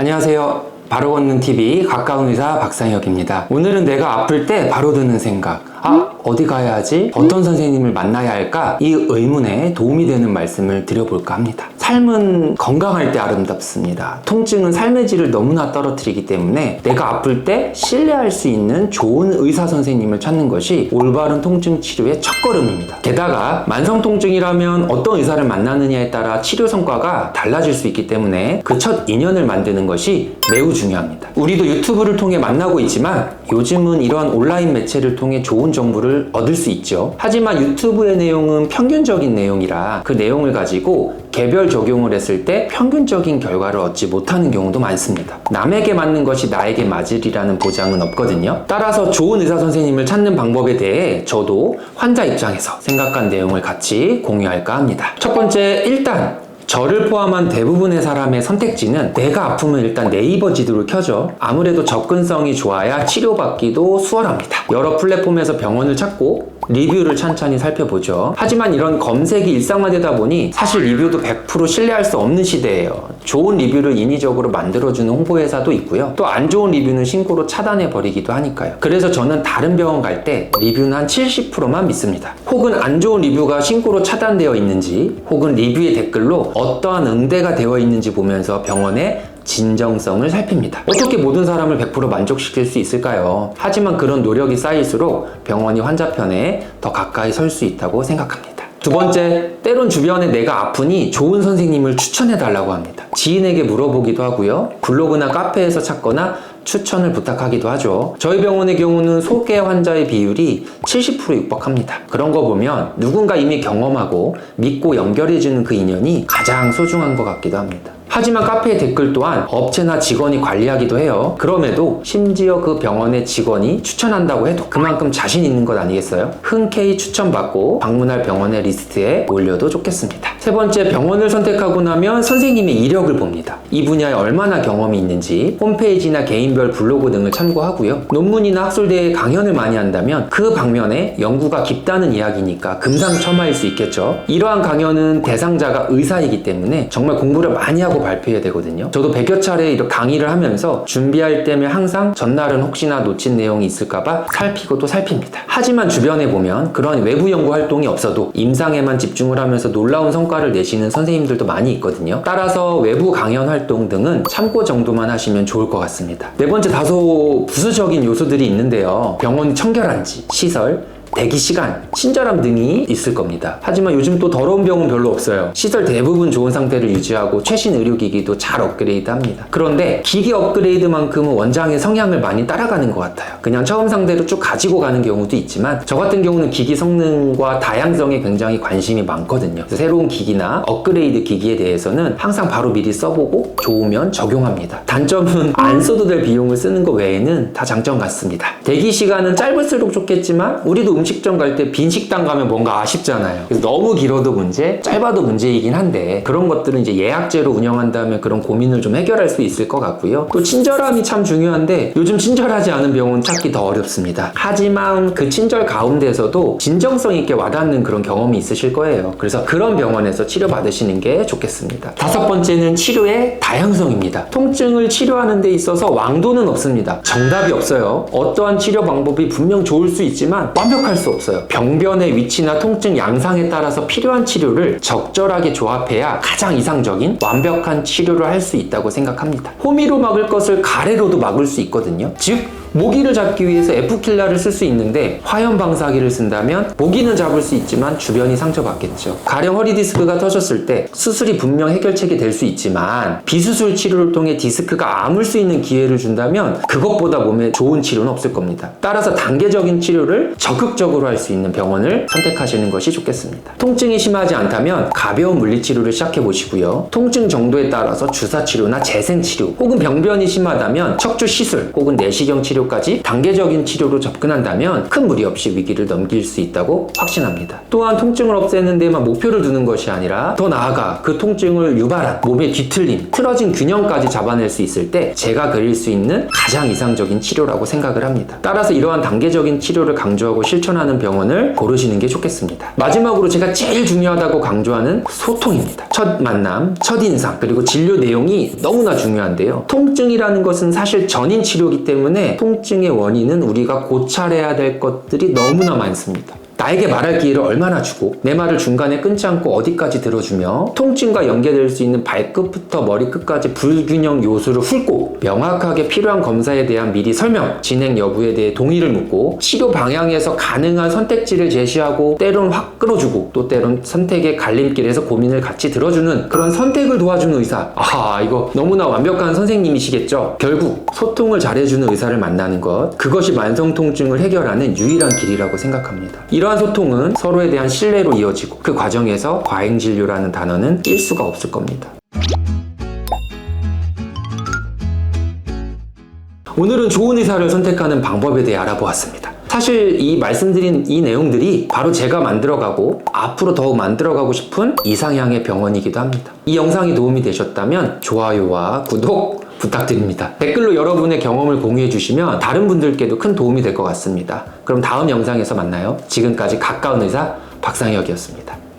안녕하세요. 바로 걷는 TV 가까운 의사 박상혁입니다. 오늘은 내가 아플 때 바로 드는 생각. 어디 가야 하지? 어떤 선생님을 만나야 할까? 이 의문에 도움이 되는 말씀을 드려볼까 합니다. 삶은 건강할 때 아름답습니다. 통증은 삶의 질을 너무나 떨어뜨리기 때문에 내가 아플 때 신뢰할 수 있는 좋은 의사 선생님을 찾는 것이 올바른 통증 치료의 첫걸음입니다. 게다가 만성 통증이라면 어떤 의사를 만나느냐에 따라 치료 성과가 달라질 수 있기 때문에 그 첫 인연을 만드는 것이 매우 중요합니다. 우리도 유튜브를 통해 만나고 있지만 요즘은 이러한 온라인 매체를 통해 좋은 정보를 얻을 수 있죠. 하지만 유튜브의 내용은 평균적인 내용이라 그 내용을 가지고 개별 적용을 했을 때 평균적인 결과를 얻지 못하는 경우도 많습니다. 남에게 맞는 것이 나에게 맞으리라는 보장은 없거든요. 따라서 좋은 의사 선생님을 찾는 방법에 대해 저도 환자 입장에서 생각한 내용을 같이 공유할까 합니다. 첫 번째, 일단 저를 포함한 대부분의 사람의 선택지는 내가 아프면 일단 네이버 지도를 켜죠. 아무래도 접근성이 좋아야 치료받기도 수월합니다. 여러 플랫폼에서 병원을 찾고 리뷰를 찬찬히 살펴보죠. 하지만 이런 검색이 일상화되다 보니 사실 리뷰도 100% 신뢰할 수 없는 시대예요. 좋은 리뷰를 인위적으로 만들어주는 홍보회사도 있고요. 또 안 좋은 리뷰는 신고로 차단해버리기도 하니까요. 그래서 저는 다른 병원 갈 때 리뷰는 한 70%만 믿습니다. 혹은 안 좋은 리뷰가 신고로 차단되어 있는지, 혹은 리뷰의 댓글로 어떠한 응대가 되어 있는지 보면서 병원의 진정성을 살핍니다. 어떻게 모든 사람을 100% 만족시킬 수 있을까요? 하지만 그런 노력이 쌓일수록 병원이 환자 편에 더 가까이 설 수 있다고 생각합니다. 두 번째, 때론 주변에 내가 아프니 좋은 선생님을 추천해달라고 합니다. 지인에게 물어보기도 하고요. 블로그나 카페에서 찾거나 추천을 부탁하기도 하죠. 저희 병원의 경우는 소개 환자의 비율이 70% 육박합니다. 그런 거 보면 누군가 이미 경험하고 믿고 연결해주는 그 인연이 가장 소중한 것 같기도 합니다. 하지만 카페의 댓글 또한 업체나 직원이 관리하기도 해요. 그럼에도 심지어 그 병원의 직원이 추천한다고 해도 그만큼 자신 있는 것 아니겠어요? 흔쾌히 추천받고 방문할 병원의 리스트에 올려도 좋겠습니다. 세 번째, 병원을 선택하고 나면 선생님의 이력을 봅니다. 이 분야에 얼마나 경험이 있는지 홈페이지나 개인별 블로그 등을 참고하고요. 논문이나 학술대회 강연을 많이 한다면 그 방면에 연구가 깊다는 이야기니까 금상첨화일 수 있겠죠. 이러한 강연은 대상자가 의사이기 때문에 정말 공부를 많이 하고 발표해야 되거든요. 저도 100여 차례 이렇게 강의를 하면서 준비할 때면 항상 전날은 혹시나 놓친 내용이 있을까봐 살피고 또 살핍니다. 하지만 주변에 보면 그런 외부 연구 활동이 없어도 임상에만 집중을 하면서 놀라운 성과를 내시는 선생님들도 많이 있거든요. 따라서 외부 강연 활동 등은 참고 정도만 하시면 좋을 것 같습니다. 네 번째, 다소 부수적인 요소들이 있는데요. 병원이 청결한지, 시설, 대기 시간, 친절함 등이 있을 겁니다. 하지만 요즘 또 더러운 병원 별로 없어요. 시설 대부분 좋은 상태를 유지하고 최신 의료기기도 잘 업그레이드 합니다. 그런데 기기 업그레이드만큼은 원장의 성향을 많이 따라가는 것 같아요. 그냥 처음 상태로 쭉 가지고 가는 경우도 있지만 저 같은 경우는 기기 성능과 다양성에 굉장히 관심이 많거든요. 그래서 새로운 기기나 업그레이드 기기에 대해서는 항상 바로 미리 써보고 좋으면 적용합니다. 단점은 안 써도 될 비용을 쓰는 것 외에는 다 장점 같습니다. 대기 시간은 짧을수록 좋겠지만 우리도 음식점 갈 때 빈 식당 가면 뭔가 아쉽잖아요. 그래서 너무 길어도 문제, 짧아도 문제이긴 한데 그런 것들은 이제 예약제로 운영한다면 그런 고민을 좀 해결할 수 있을 것 같고요. 또 친절함이 참 중요한데 요즘 친절하지 않은 병원 찾기 더 어렵습니다. 하지만 그 친절 가운데서도 진정성 있게 와닿는 그런 경험이 있으실 거예요. 그래서 그런 병원에서 치료받으시는 게 좋겠습니다. 다섯 번째는 치료의 다양성입니다. 통증을 치료하는 데 있어서 왕도는 없습니다. 정답이 없어요. 어떠한 치료 방법이 분명 좋을 수 있지만 완벽할 수 없어요. 병변의 위치나 통증 양상에 따라서 필요한 치료를 적절하게 조합해야 가장 이상적인 완벽한 치료를 할 수 있다고 생각합니다. 호미로 막을 것을 가래로도 막을 수 있거든요. 즉 모기를 잡기 위해서 에프킬라를 쓸 수 있는데 화염 방사기를 쓴다면 모기는 잡을 수 있지만 주변이 상처받겠죠. 가령 허리 디스크가 터졌을 때 수술이 분명 해결책이 될 수 있지만 비수술 치료를 통해 디스크가 아물 수 있는 기회를 준다면 그것보다 몸에 좋은 치료는 없을 겁니다. 따라서 단계적인 치료를 적극적으로 할 수 있는 병원을 선택하시는 것이 좋겠습니다. 통증이 심하지 않다면 가벼운 물리치료를 시작해 보시고요. 통증 정도에 따라서 주사치료나 재생치료 혹은 병변이 심하다면 척추 시술 혹은 내시경 치료 치료까지 단계적인 치료로 접근한다면 큰 무리 없이 위기를 넘길 수 있다고 확신합니다. 또한 통증을 없애는 데만 목표를 두는 것이 아니라 더 나아가 그 통증을 유발한 몸의 뒤틀림, 틀어진 균형까지 잡아낼 수 있을 때 제가 그릴 수 있는 가장 이상적인 치료라고 생각을 합니다. 따라서 이러한 단계적인 치료를 강조하고 실천하는 병원을 고르시는 게 좋겠습니다. 마지막으로 제가 제일 중요하다고 강조하는 소통입니다. 첫 만남, 첫 인상, 그리고 진료 내용이 너무나 중요한데요. 통증이라는 것은 사실 전인 치료이기 때문에 통증의 원인은 우리가 고찰해야 될 것들이 너무나 많습니다. 나에게 말할 기회를 얼마나 주고 내 말을 중간에 끊지 않고 어디까지 들어주며 통증과 연계될 수 있는 발끝부터 머리끝까지 불균형 요소를 훑고 명확하게 필요한 검사에 대한 미리 설명, 진행 여부에 대해 동의를 묻고 치료 방향에서 가능한 선택지를 제시하고 때론 확 끌어주고 또 때론 선택의 갈림길에서 고민을 같이 들어주는 그런 선택을 도와주는 의사. 이거 너무나 완벽한 선생님이시겠죠? 결국 소통을 잘해주는 의사를 만나는 것, 그것이 만성 통증을 해결하는 유일한 길이라고 생각합니다. 이러한 소통은 서로에 대한 신뢰로 이어지고 그 과정에서 과잉진료라는 단어는 낄 수가 없을 겁니다. 오늘은 좋은 의사를 선택하는 방법에 대해 알아보았습니다. 사실 이 말씀드린 이 내용들이 바로 제가 만들어가고 앞으로 더욱 만들어가고 싶은 이상향의 병원이기도 합니다. 이 영상이 도움이 되셨다면 좋아요와 구독 부탁드립니다. 댓글로 여러분의 경험을 공유해 주시면 다른 분들께도 큰 도움이 될 것 같습니다. 그럼 다음 영상에서 만나요. 지금까지 가까운 의사 박상혁이었습니다.